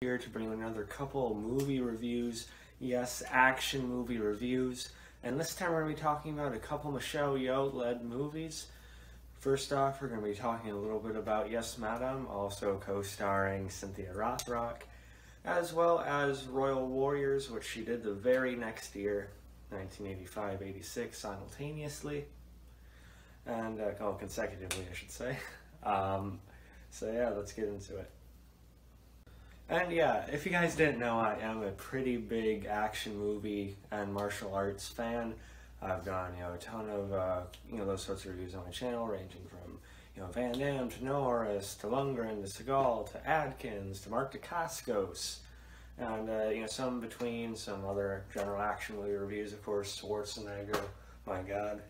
here to bring you another couple movie reviews. Yes, action movie reviews. And this time we're going to be talking about a couple Michelle Yeoh led movies. First off, we're going to be talking a little bit about Yes, Madam, also co-starring Cynthia Rothrock, as well as Royal Warriors, which she did the very next year, 1985-86, simultaneously. And, consecutively, I should say. So yeah, let's get into it. And yeah, if you guys didn't know, I am a pretty big action movie and martial arts fan. I've done, a ton of, those sorts of reviews on my channel, ranging from, Van Damme to Norris to Lundgren to Seagal to Adkins to Mark Dacascos. And, some between, some other general action movie reviews, of course, Schwarzenegger, my god.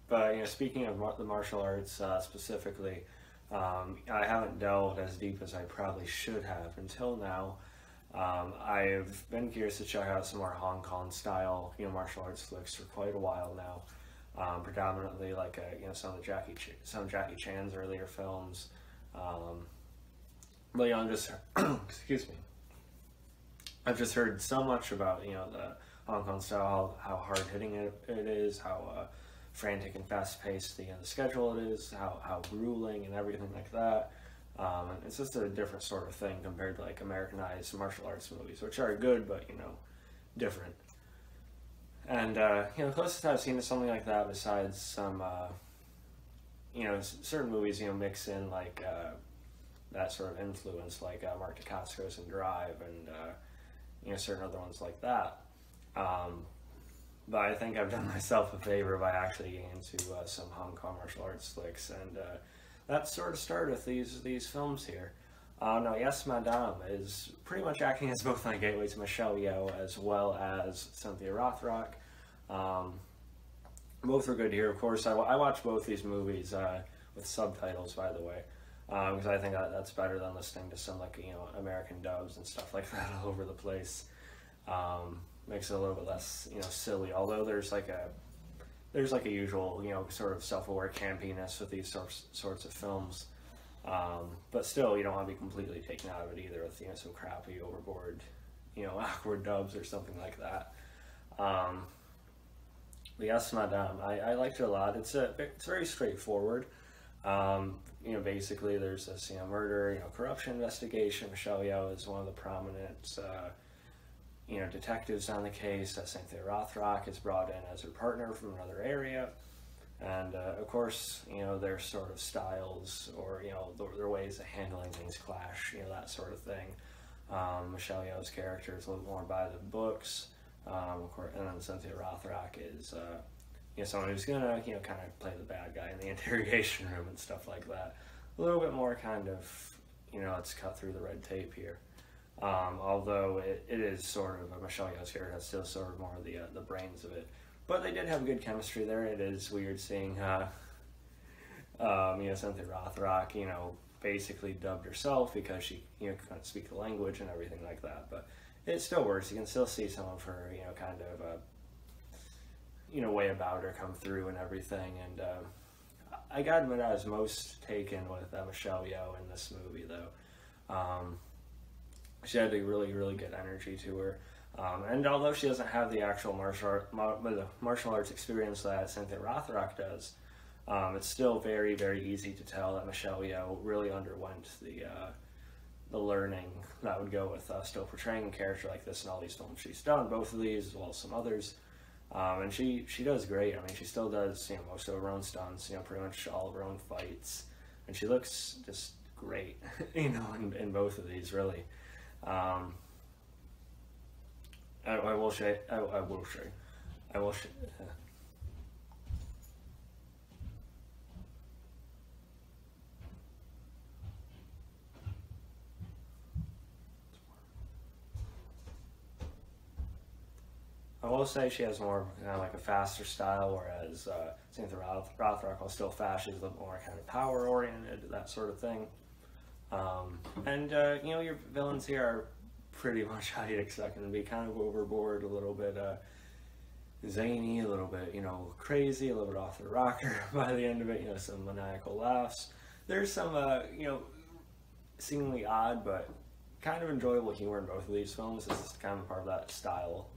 But, speaking of the martial arts specifically, I haven't delved as deep as I probably should have until now. I've been curious to check out some more Hong Kong style, martial arts flicks for quite a while now. Predominantly like, some of Jackie Chan's earlier films. But, I'm just, excuse me. I've just heard so much about, the Hong Kong style, how hard hitting it is, how, frantic and fast-paced the schedule it is, how grueling and everything like that. And it's just a different sort of thing compared to like Americanized martial arts movies, which are good, but different. And the closest I've seen to something like that, besides some certain movies mix in like that sort of influence, like Mark Dacascos and Drive, and certain other ones like that. But I think I've done myself a favor by actually getting into some Hong Kong martial arts flicks, and that sort of started with these films here. Now, Yes, Madame is pretty much acting as both my gateway to Michelle Yeoh as well as Cynthia Rothrock. Both are good here, of course. I watch both these movies with subtitles, by the way, because I think that's better than listening to some American dubs and stuff like that all over the place. Makes it a little bit less, silly. Although there's like a usual, sort of self-aware campiness with these sorts of films. But still, you don't want to be completely taken out of it either with, some crappy, overboard, awkward dubs or something like that. But Yes, Madame, I liked it a lot. It's very straightforward. Basically there's this, murder, corruption investigation. Michelle Yeoh is one of the prominent, detectives on the case. Cynthia Rothrock is brought in as her partner from another area, and of course, their sort of styles or their ways of handling things clash, that sort of thing. Michelle Yeoh's character is a little more by the books, of course, and then Cynthia Rothrock is someone who's gonna kind of play the bad guy in the interrogation room and stuff like that. A little bit more kind of let's cut through the red tape here. Although it is sort of Michelle Yeoh's character has still sort of more of the brains of it, but they did have good chemistry there. It is weird seeing Cynthia Rothrock basically dubbed herself because she couldn't speak the language and everything like that, but it still works. You can still see some of her kind of way about her come through and everything. And I gotta admit, I was most taken with Michelle Yeoh in this movie though. She had a really, really good energy to her. And although she doesn't have the actual martial arts experience that Cynthia Rothrock does, it's still very, very easy to tell that Michelle Yeoh really underwent the learning that would go with still portraying a character like this in all these films she's done, both of these as well as some others. And she does great. I mean, she still does most of her own stunts, pretty much all of her own fights, and she looks just great, in both of these, really. I will say. I will say she has more like a faster style, whereas Cynthia Rothrock, while still fast, she's a little more kind of power oriented, that sort of thing. And your villains here are pretty much how you'd expect them to be, kind of overboard, a little bit zany, a little bit, crazy, a little bit off the rocker by the end of it, some maniacal laughs. There's some, seemingly odd, but kind of enjoyable humor in both of these films. This is kind of part of that style.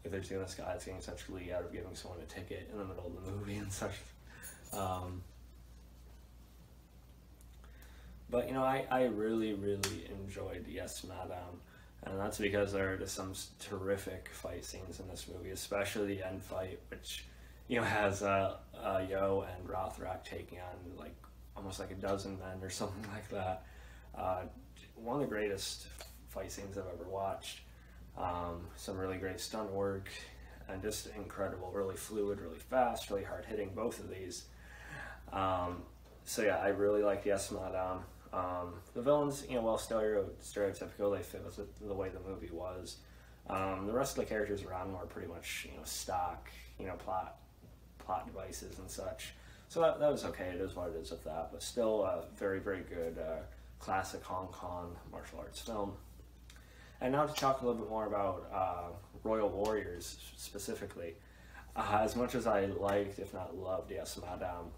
If they're doing this guy that's getting such glee out of giving someone a ticket in the middle of the movie and such. But, you know, I really, really enjoyed Yes, Madame. And that's because there are just some terrific fight scenes in this movie, especially the end fight, which, you know, has Yeoh and Rothrock taking on, like, almost like a dozen men or something like that. One of the greatest fight scenes I've ever watched. Some really great stunt work, and just incredible, really fluid, really fast, really hard hitting, both of these. So yeah, I really like Yes, Madame. The villains, you know, well, stereotypical, they fit with the way the movie was. The rest of the characters around them are pretty much, you know, stock, you know, plot devices and such. So that was okay. It is what it is with that, but still a very, very good classic Hong Kong martial arts film. And now to talk a little bit more about Royal Warriors specifically. As much as I liked, if not loved, Yes, Madame,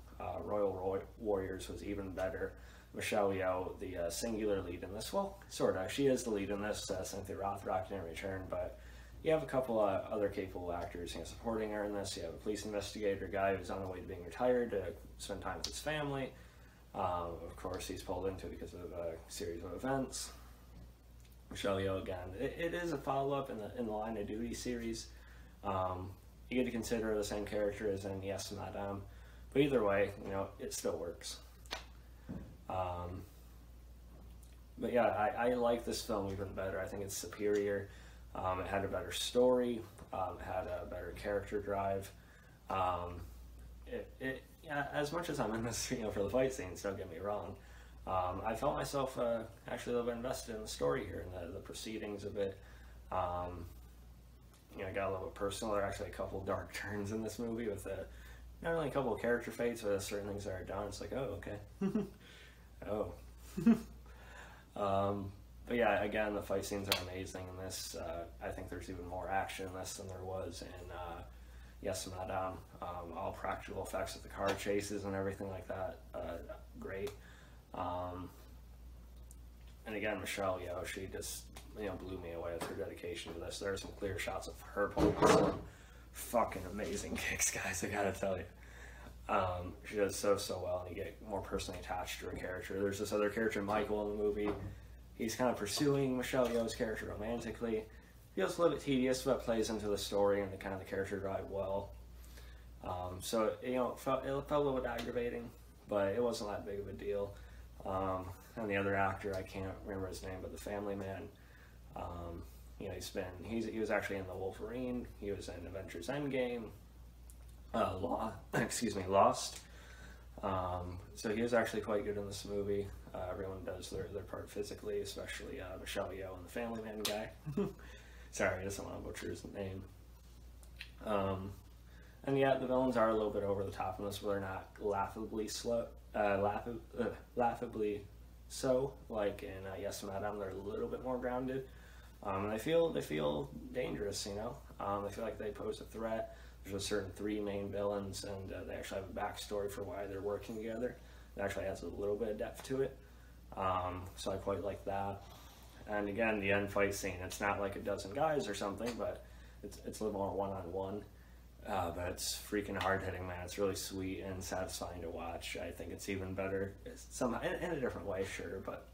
Royal Warriors was even better. Michelle Yeoh, the singular lead in this, well, sort of. She is the lead in this. Cynthia Rothrock didn't return, but you have a couple other capable actors, you know, supporting her in this. You have a police investigator guy who's on the way to being retired to spend time with his family. Of course, he's pulled into it because of a series of events. Michelle Yeoh again. It is a follow-up in the Line of Duty series. You get to consider the same character as in Yes, Madame, but either way, you know, it still works. But yeah, I like this film even better. I think it's superior. It had a better story. It had a better character drive. Yeah, as much as I'm in this, you know, for the fight scenes, don't get me wrong. I felt myself actually a little bit invested in the story here and the proceedings of it. You know, I got a little bit personal. There are actually a couple dark turns in this movie with not only a couple of character fates, but certain things that are done. It's like, oh, okay. Oh. But yeah, again, the fight scenes are amazing in this. I think there's even more action in this than there was in Yes, Madame. All practical effects of the car chases and everything like that, great. And again, Michelle Yeoh, she just, you know, blew me away with her dedication to this. There are some clear shots of her pulling some fucking amazing kicks, guys, I gotta tell you. She does so well, and you get more personally attached to her character. There's this other character, Michael, in the movie. He's kind of pursuing Michelle Yeoh's character romantically. Feels a little bit tedious, but plays into the story and the kind of the character drive well. So, you know, it felt a little bit aggravating, but it wasn't that big of a deal. And the other actor, I can't remember his name, but the family man, you know, he was actually in The Wolverine. He was in Avengers Endgame. Lost. So he was actually quite good in this movie. Everyone does their part physically, especially Michelle Yeoh and the family man guy. Sorry, I just don't want to butcher his name. And yeah, the villains are a little bit over the top in this, but they're not laughably so. Like in Yes, Madame, they're a little bit more grounded. And they feel dangerous, you know. They feel like they pose a threat. There's a certain three main villains, and they actually have a backstory for why they're working together. It actually has a little bit of depth to it. So I quite like that. And again, the end fight scene, it's not like a dozen guys or something, but it's a little more one-on-one. But it's freaking hard-hitting, man. It's really sweet and satisfying to watch. I think it's even better somehow, in a different way, sure, but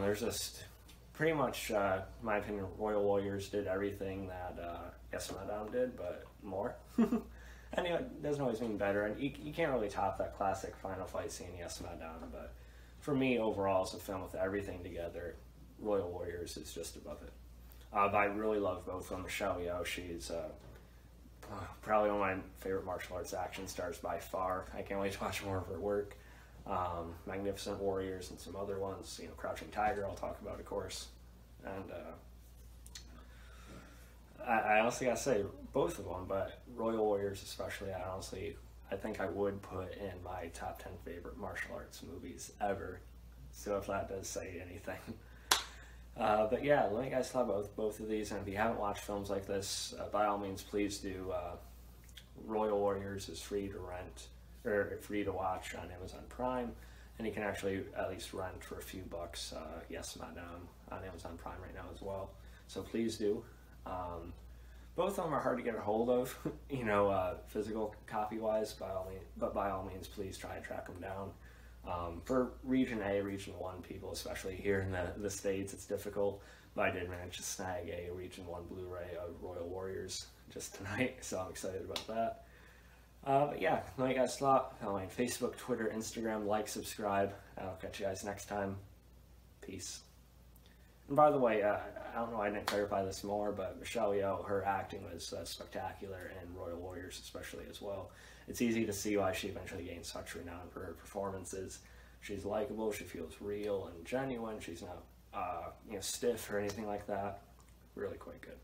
there's just pretty much, in my opinion, Royal Warriors did everything that Yes, Madame did, but more. And you know, it doesn't always mean better, and you can't really top that classic final fight scene, Yes, Madame, but for me, overall, as a film with everything together, Royal Warriors is just above it. But I really love both of them. Michelle Yeoh, she's probably one of my favorite martial arts action stars by far. I can't wait to watch more of her work. Magnificent Warriors and some other ones, you know, Crouching Tiger, I'll talk about, of course. And I honestly gotta say, both of them, but Royal Warriors especially, I think I would put in my top 10 favorite martial arts movies ever. So if that does say anything. But yeah, let me guys talk about both of these, and if you haven't watched films like this, by all means, please do. Royal Warriors is free to rent, or free to watch on Amazon Prime. and you can actually at least rent for a few bucks. Yes, not down on Amazon Prime right now as well. So please do. Both of them are hard to get a hold of, physical copy wise. By all means, please try and track them down. For Region A, Region 1 people, especially here in the States, it's difficult. But I did manage to snag a Region 1 Blu-ray of Royal Warriors just tonight, so I'm excited about that. But yeah, let me guys thought. Follow me on Facebook, Twitter, Instagram, like, subscribe. I'll catch you guys next time. Peace. And by the way, I don't know, I didn't clarify this more, but Michelle Yeoh, her acting was spectacular in Royal Warriors especially as well. It's easy to see why she eventually gained such renown for her performances. She's likable, she feels real and genuine, she's not stiff or anything like that. Really quite good.